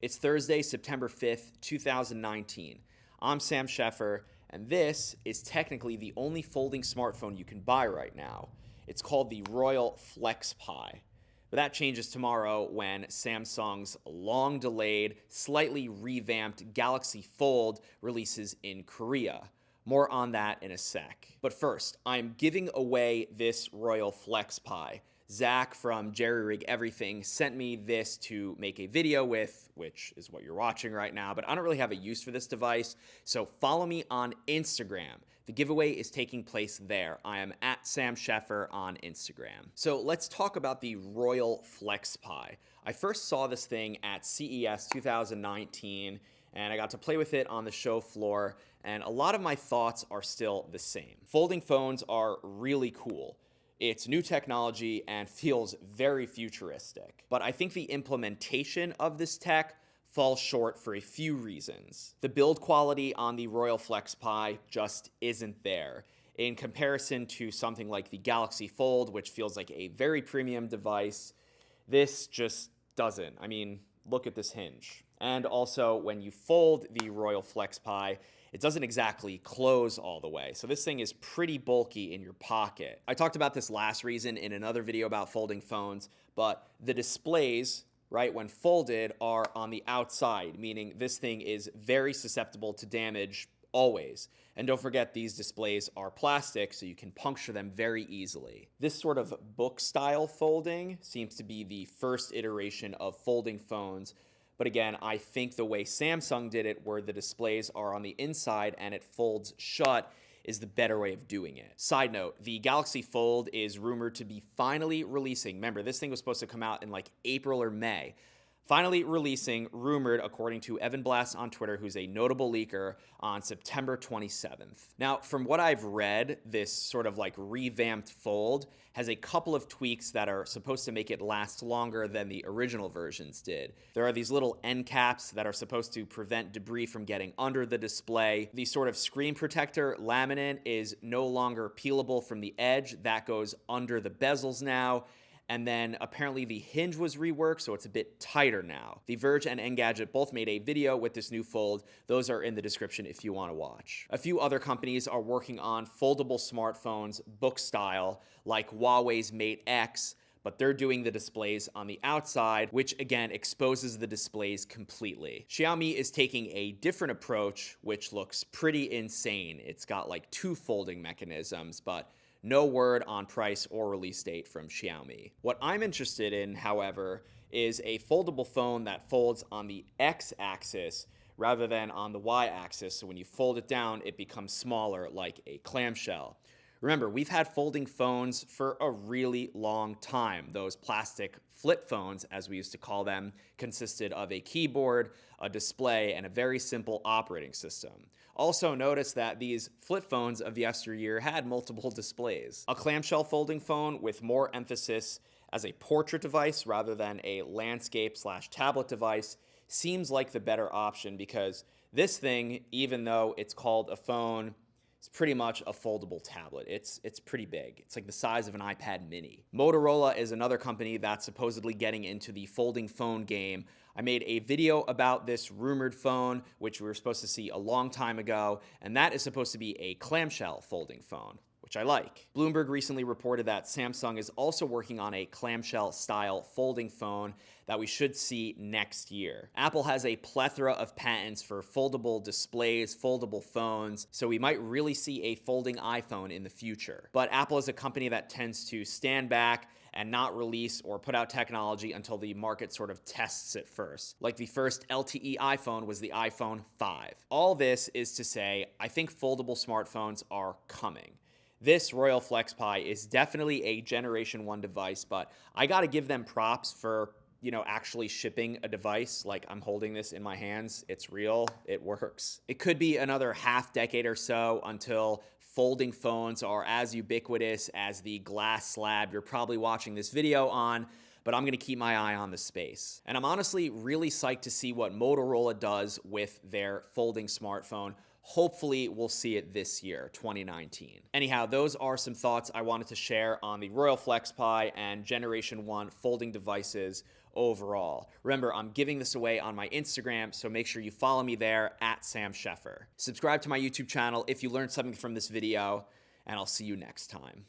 It's Thursday, September 5th, 2019. I'm Sam Sheffer, and this is technically the only folding smartphone you can buy right now. It's called the Royal Flex Pi. But that changes tomorrow when Samsung's long delayed, slightly revamped Galaxy Fold releases in Korea. More on that in a sec. But first, I'm giving away this Royal Flex Pi. Zach from Jerry Rig Everything sent me this to make a video with, which is what you're watching right now, but I don't really have a use for this device, so follow me on Instagram. The giveaway is taking place there. I am at Sam Sheffer on Instagram. So let's talk about the Royal Flex Pi. I first saw this thing at CES 2019, and I got to play with it on the show floor, and a lot of my thoughts are still the same. Folding phones are really cool. It's new technology and feels very futuristic. But I think the implementation of this tech falls short for a few reasons. The build quality on the Royal Flex Pi just isn't there. In comparison to something like the Galaxy Fold, which feels like a very premium device, this just doesn't. I mean, look at this hinge. And also, when you fold the Royal Flex Pi, it doesn't exactly close all the way. So this thing is pretty bulky in your pocket. I talked about this last reason in another video about folding phones, but the displays, right, when folded are on the outside, meaning this thing is very susceptible to damage always. And don't forget, these displays are plastic, so you can puncture them very easily. This sort of book-style folding seems to be the first iteration of folding phones. But again, I think the way Samsung did it, where the displays are on the inside and it folds shut, is the better way of doing it. Side note, the Galaxy Fold is rumored to be finally releasing. Remember, this thing was supposed to come out in like April or May. Finally releasing, rumored, according to Evan Blass on Twitter, who's a notable leaker, on September 27th. Now, from what I've read, this sort of like revamped Fold has a couple of tweaks that are supposed to make it last longer than the original versions did. There are these little end caps that are supposed to prevent debris from getting under the display. The sort of screen protector laminate is no longer peelable from the edge. That goes under the bezels now. And then apparently the hinge was reworked, so it's a bit tighter now. The Verge and Engadget both made a video with this new fold. Those are in the description if you want to watch. A few other companies are working on foldable smartphones, book style, like Huawei's Mate X, but they're doing the displays on the outside, which again exposes the displays completely. Xiaomi is taking a different approach, which looks pretty insane. It's got like 2 folding mechanisms, but no word on price or release date from Xiaomi. What I'm interested in, however, is a foldable phone that folds on the X-axis rather than on the Y-axis, so when you fold it down, it becomes smaller like a clamshell. Remember, we've had folding phones for a really long time. Those plastic flip phones, as we used to call them, consisted of a keyboard, a display, and a very simple operating system. Also notice that these flip phones of yesteryear had multiple displays. A clamshell folding phone with more emphasis as a portrait device rather than a landscape/tablet device seems like the better option, because this thing, even though it's called a phone, it's pretty much a foldable tablet. It's pretty big. It's like the size of an iPad mini. Motorola is another company that's supposedly getting into the folding phone game. I made a video about this rumored phone, which we were supposed to see a long time ago, and that is supposed to be a clamshell folding phone, which I like. Bloomberg recently reported that Samsung is also working on a clamshell-style folding phone that we should see next year. Apple has a plethora of patents for foldable displays, foldable phones, so we might really see a folding iPhone in the future. But Apple is a company that tends to stand back and not release or put out technology until the market sort of tests it first. Like the first LTE iPhone was the iPhone 5. All this is to say, I think foldable smartphones are coming. This Royal Flex Pi is definitely a Generation 1 device, but I gotta give them props for, actually shipping a device. Like, I'm holding this in my hands. It's real. It works. It could be another half decade or so until folding phones are as ubiquitous as the glass slab you're probably watching this video on, but I'm gonna keep my eye on the space. And I'm honestly really psyched to see what Motorola does with their folding smartphone. Hopefully we'll see it this year, 2019. Anyhow, those are some thoughts I wanted to share on the Royal Flex Pi and Generation 1 folding devices overall. Remember, I'm giving this away on my Instagram, so make sure you follow me there at Sam Sheffer. Subscribe to my YouTube channel if you learned something from this video, and I'll see you next time.